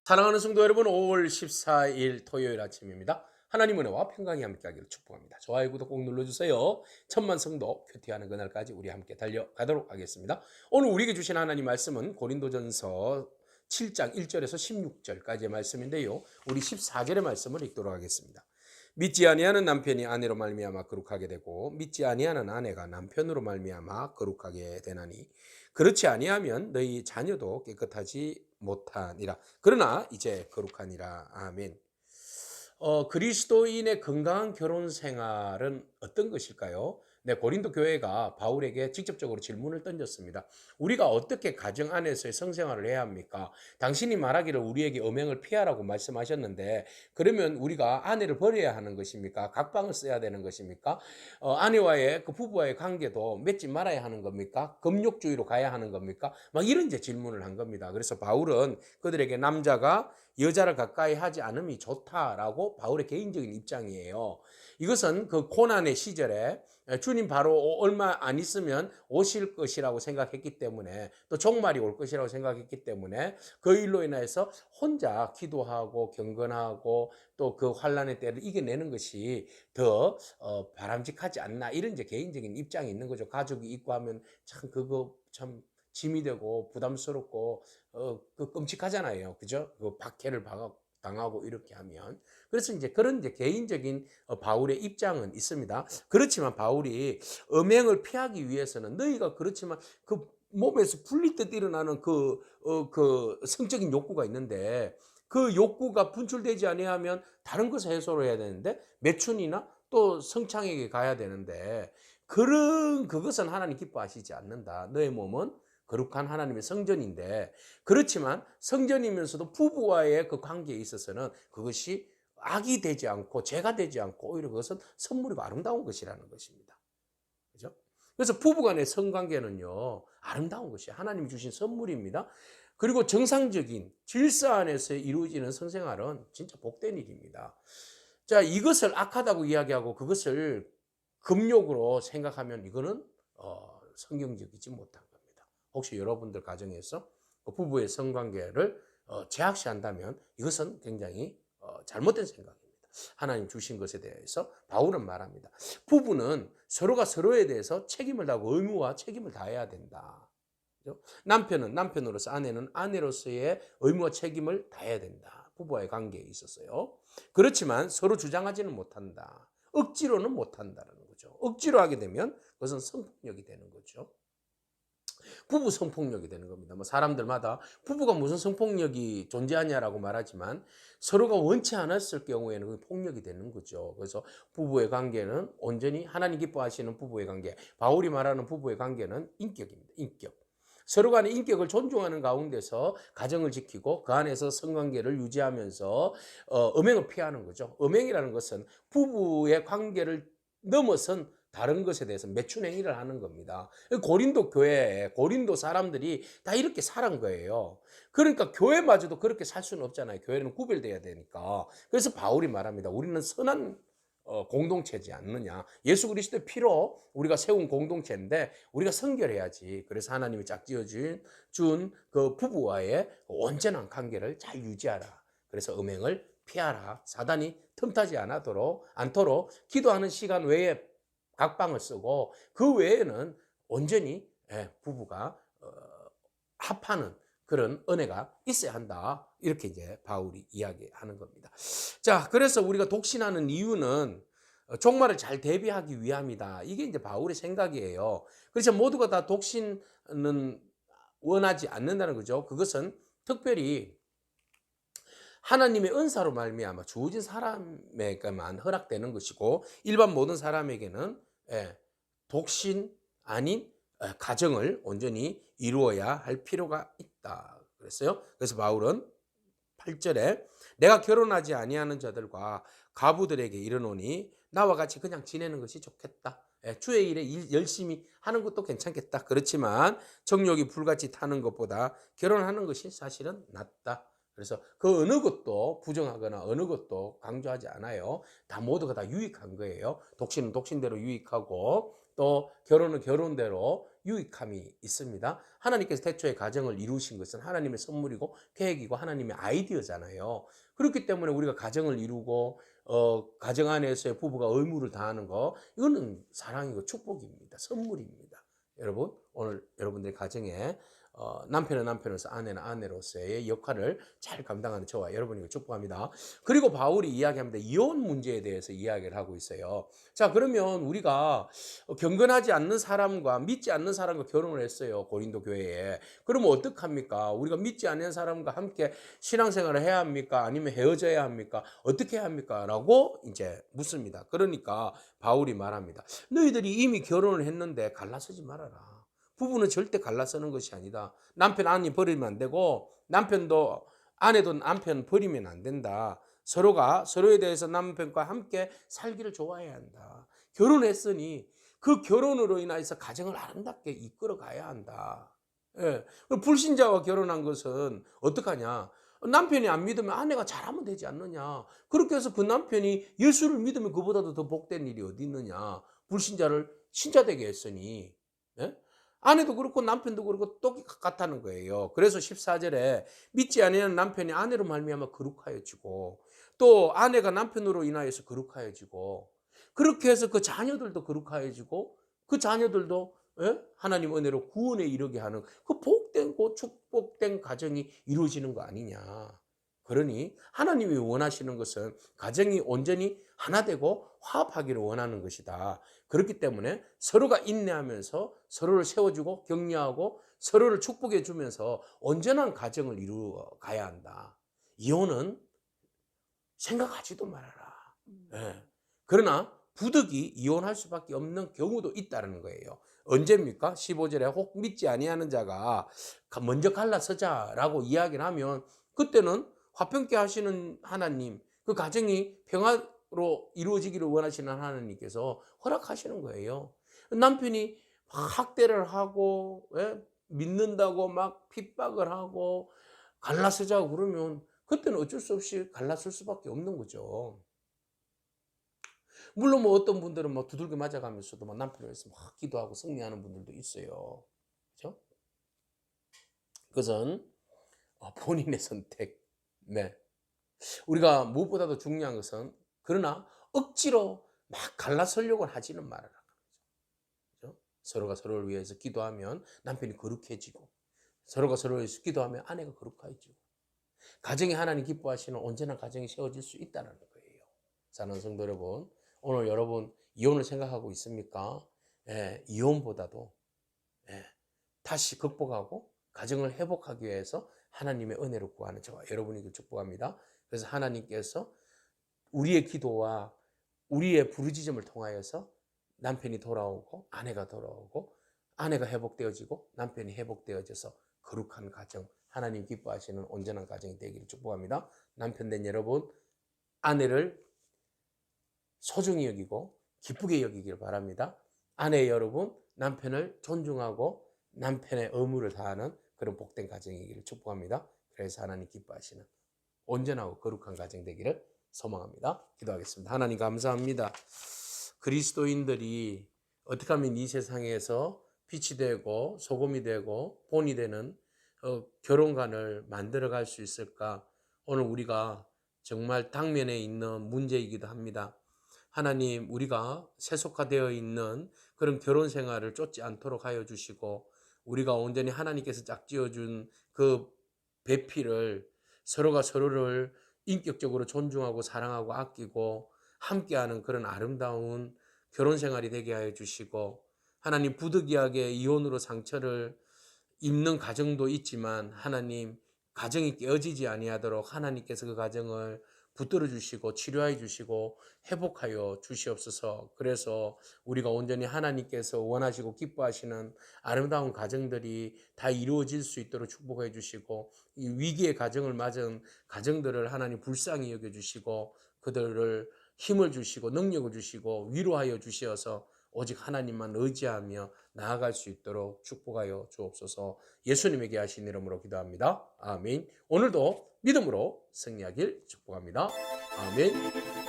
사랑하는 성도 여러분, 5월 14일 토요일 아침입니다. 하나님 은혜와 평강이 함께하기를 축복합니다. 좋아요, 구독 꼭 눌러주세요. 천만 성도 큐티하는 그날까지 우리 함께 달려가도록 하겠습니다. 오늘 우리에게 주신 하나님 말씀은 고린도전서 7장 1절에서 16절까지의 말씀인데요. 우리 14절의 말씀을 읽도록 하겠습니다. 믿지 아니하는 남편이 아내로 말미암아 거룩하게 되고 믿지 아니하는 아내가 남편으로 말미암아 거룩하게 되나니 그렇지 아니하면 너희 자녀도 깨끗하지 못하니라. 그러나 이제 거룩하니라. 아멘. 그리스도인의 건강한 결혼 생활은 어떤 것일까요? 네, 고린도 교회가 바울에게 직접적으로 질문을 던졌습니다. 우리가 어떻게 가정 안에서의 성생활을 해야 합니까? 당신이 말하기를 우리에게 음행을 피하라고 말씀하셨는데, 그러면 우리가 아내를 버려야 하는 것입니까? 각방을 써야 되는 것입니까? 아내와의 그 부부와의 관계도 맺지 말아야 하는 겁니까? 금욕주의로 가야 하는 겁니까? 막 이런 이제 질문을 한 겁니다. 그래서 바울은 그들에게 남자가 여자를 가까이 하지 않음이 좋다라고 바울의 개인적인 입장이에요. 이것은 그 고난의 시절에 주님 바로 얼마 안 있으면 오실 것이라고 생각했기 때문에, 또 종말이 올 것이라고 생각했기 때문에 그 일로 인해서 혼자 기도하고 경건하고 또 그 환난의 때를 이겨내는 것이 더 바람직하지 않나, 이런 이제 개인적인 입장이 있는 거죠. 가족이 있고 하면 참 그거 참 짐이 되고 부담스럽고 그 끔찍하잖아요. 그죠? 그 박해를 당하고 이렇게 하면. 그래서 이제 그런 이제 개인적인 바울의 입장은 있습니다. 그렇지만 바울이 음행을 피하기 위해서는, 너희가 그렇지만 그 몸에서 분리듯 일어나는 그 성적인 욕구가 있는데, 그 욕구가 분출되지 아니하면 다른 것을 해소를 해야 되는데, 매춘이나 또 성창에게 가야 되는데, 그것은 하나님 기뻐하시지 않는다. 너의 몸은 거룩한 하나님의 성전인데, 그렇지만 성전이면서도 부부와의 그 관계에 있어서는 그것이 악이 되지 않고 죄가 되지 않고 오히려 그것은 선물이고 아름다운 것이라는 것입니다. 그죠? 그래서 부부간의 성관계는요, 아름다운 것이 하나님이 주신 선물입니다. 그리고 정상적인 질서 안에서 이루어지는 성생활은 진짜 복된 일입니다. 자, 이것을 악하다고 이야기하고 그것을 금욕으로 생각하면 이거는 성경적이지 못한 겁니다. 혹시 여러분들 가정에서 부부의 성관계를 제약시한다면 이것은 굉장히 잘못된 생각입니다. 하나님 주신 것에 대해서 바울은 말합니다. 부부는 서로가 서로에 대해서 책임을 다하고 의무와 책임을 다해야 된다. 남편은 남편으로서, 아내는 아내로서의 의무와 책임을 다해야 된다. 부부와의 관계에 있어서요. 그렇지만 서로 주장하지는 못한다. 억지로는 못한다는 거죠. 억지로 하게 되면 그것은 성폭력이 되는 거죠. 부부 성폭력이 되는 겁니다. 뭐 사람들마다 부부가 무슨 성폭력이 존재하냐라고 말하지만 서로가 원치 않았을 경우에는 그 폭력이 되는 거죠. 그래서 부부의 관계는 온전히 하나님 기뻐하시는 부부의 관계, 바울이 말하는 부부의 관계는 인격입니다. 인격. 서로 간의 인격을 존중하는 가운데서 가정을 지키고 그 안에서 성관계를 유지하면서 음행을 피하는 거죠. 음행이라는 것은 부부의 관계를 넘어선 다른 것에 대해서 매춘 행위를 하는 겁니다. 고린도 교회에 고린도 사람들이 다 이렇게 살은 거예요. 그러니까 교회마저도 그렇게 살 수는 없잖아요. 교회는 구별돼야 되니까. 그래서 바울이 말합니다. 우리는 선한 공동체지 않느냐. 예수 그리스도의 피로 우리가 세운 공동체인데 우리가 성결해야지. 그래서 하나님이 짝지어 준 그 부부와의 온전한 관계를 잘 유지하라. 그래서 음행을 피하라. 사단이 틈타지 않도록 기도하는 시간 외에 각방을 쓰고 그 외에는 온전히 부부가 합하는 그런 은혜가 있어야 한다. 이렇게 이제 바울이 이야기하는 겁니다. 자, 그래서 우리가 독신하는 이유는 종말을 잘 대비하기 위함이다. 이게 이제 바울의 생각이에요. 그래서 모두가 다 독신은 원하지 않는다는 거죠. 그것은 특별히 하나님의 은사로 말미암아 주어진 사람에게만 허락되는 것이고, 일반 모든 사람에게는 독신 아닌 가정을 온전히 이루어야 할 필요가 있다 그랬어요. 그래서 바울은 8절에 내가 결혼하지 아니하는 자들과 가부들에게 이르노니 나와 같이 그냥 지내는 것이 좋겠다. 주의 일에 열심히 하는 것도 괜찮겠다. 그렇지만 정욕이 불같이 타는 것보다 결혼하는 것이 사실은 낫다. 그래서 그 어느 것도 부정하거나 어느 것도 강조하지 않아요. 다 모두가 다 유익한 거예요. 독신은 독신대로 유익하고 또 결혼은 결혼대로 유익함이 있습니다. 하나님께서 태초에 가정을 이루신 것은 하나님의 선물이고 계획이고 하나님의 아이디어잖아요. 그렇기 때문에 우리가 가정을 이루고 가정 안에서의 부부가 의무를 다하는 거, 이거는 사랑이고 축복입니다. 선물입니다. 여러분, 오늘 여러분들의 가정에 남편은 남편으로서 아내는 아내로서의 역할을 잘 감당하는 저와 여러분을 축복합니다. 그리고 바울이 이야기합니다. 이혼 문제에 대해서 이야기를 하고 있어요. 자, 그러면 우리가 경건하지 않는 사람과 믿지 않는 사람과 결혼을 했어요. 고린도 교회에. 그러면 어떡합니까? 우리가 믿지 않는 사람과 함께 신앙생활을 해야 합니까? 아니면 헤어져야 합니까? 어떻게 해야 합니까? 라고 이제 묻습니다. 그러니까 바울이 말합니다. 너희들이 이미 결혼을 했는데 갈라서지 말아라. 부부는 절대 갈라서는 것이 아니다. 남편 아내 버리면 안 되고 남편도 아내도 남편 버리면 안 된다. 서로가 서로에 대해서 남편과 함께 살기를 좋아해야 한다. 결혼했으니 그 결혼으로 인해서 가정을 아름답게 이끌어 가야 한다. 예. 불신자와 결혼한 것은 어떡하냐? 남편이 안 믿으면 아내가 잘하면 되지 않느냐? 그렇게 해서 그 남편이 예수를 믿으면 그보다도 더 복된 일이 어디 있느냐? 불신자를 신자되게 했으니. 예? 아내도 그렇고 남편도 그렇고 똑같다는 거예요. 그래서 14절에 믿지 아니하는 남편이 아내로 말미암아 거룩하여지고 또 아내가 남편으로 인하여서 거룩하여지고 그렇게 해서 그 자녀들도 거룩하여지고 그 자녀들도 하나님 은혜로 구원에 이르게 하는 그 복된 그 축복된 가정이 이루어지는 거 아니냐. 그러니 하나님이 원하시는 것은 가정이 온전히 하나 되고 화합하기를 원하는 것이다. 그렇기 때문에 서로가 인내하면서 서로를 세워주고 격려하고 서로를 축복해 주면서 온전한 가정을 이루어 가야 한다. 이혼은 생각하지도 말아라. 예. 그러나 부득이 이혼할 수밖에 없는 경우도 있다는 거예요. 언제입니까? 15절에 혹 믿지 아니하는 자가 먼저 갈라서자라고 이야기를 하면 그때는 화평케 하시는 하나님, 그 가정이 평화로 이루어지기를 원하시는 하나님께서 허락하시는 거예요. 남편이 학대를 하고 믿는다고 막 핍박을 하고 갈라서자고 그러면 그때는 어쩔 수 없이 갈라설 수밖에 없는 거죠. 물론 뭐 어떤 분들은 뭐 두들겨 맞아가면서도 막 남편을 위해서 막 기도하고 승리하는 분들도 있어요. 그렇죠? 그것은 본인의 선택. 네. 우리가 무엇보다도 중요한 것은 그러나 억지로 막 갈라서려고 하지는 말아라. 그렇죠? 서로가 서로를 위해서 기도하면 남편이 거룩해지고 서로가 서로를 위해서 기도하면 아내가 거룩해지고 가정이 하나님 기뻐하시는 온전한 가정이 세워질 수 있다는 거예요. 사랑하는 성도 여러분, 오늘 여러분 이혼을 생각하고 있습니까? 이혼보다도 다시 극복하고 가정을 회복하기 위해서 하나님의 은혜를 구하는 저와 여러분에게 축복합니다. 그래서 하나님께서 우리의 기도와 우리의 부르짖음을 통하여서 남편이 돌아오고 아내가 돌아오고 아내가 회복되어지고 남편이 회복되어져서 거룩한 가정, 하나님 기뻐하시는 온전한 가정이 되기를 축복합니다. 남편 된 여러분, 아내를 소중히 여기고 기쁘게 여기길 바랍니다. 아내 여러분, 남편을 존중하고 남편의 의무를 다하는 그런 복된 가정이기를 축복합니다. 그래서 하나님 기뻐하시는 온전하고 거룩한 가정 되기를 소망합니다. 기도하겠습니다. 하나님 감사합니다. 그리스도인들이 어떻게 하면 이 세상에서 빛이 되고 소금이 되고 본이 되는 결혼관을 만들어갈 수 있을까? 오늘 우리가 정말 당면에 있는 문제이기도 합니다. 하나님, 우리가 세속화되어 있는 그런 결혼 생활을 쫓지 않도록 하여 주시고 우리가 온전히 하나님께서 짝지어준 그 배필을 서로가 서로를 인격적으로 존중하고 사랑하고 아끼고 함께하는 그런 아름다운 결혼 생활이 되게 하여 주시고 하나님 부득이하게 이혼으로 상처를 입는 가정도 있지만 하나님 가정이 깨어지지 아니하도록 하나님께서 그 가정을 붙들어 주시고 치료해 주시고 회복하여 주시옵소서. 그래서 우리가 온전히 하나님께서 원하시고 기뻐하시는 아름다운 가정들이 다 이루어질 수 있도록 축복해 주시고 이 위기의 가정을 맞은 가정들을 하나님 불쌍히 여겨 주시고 그들을 힘을 주시고 능력을 주시고 위로하여 주시어서 오직 하나님만 의지하며 나아갈 수 있도록 축복하여 주옵소서. 예수님에게 하신 이름으로 기도합니다. 아멘. 오늘도 믿음으로 승리하길 축복합니다. 아멘.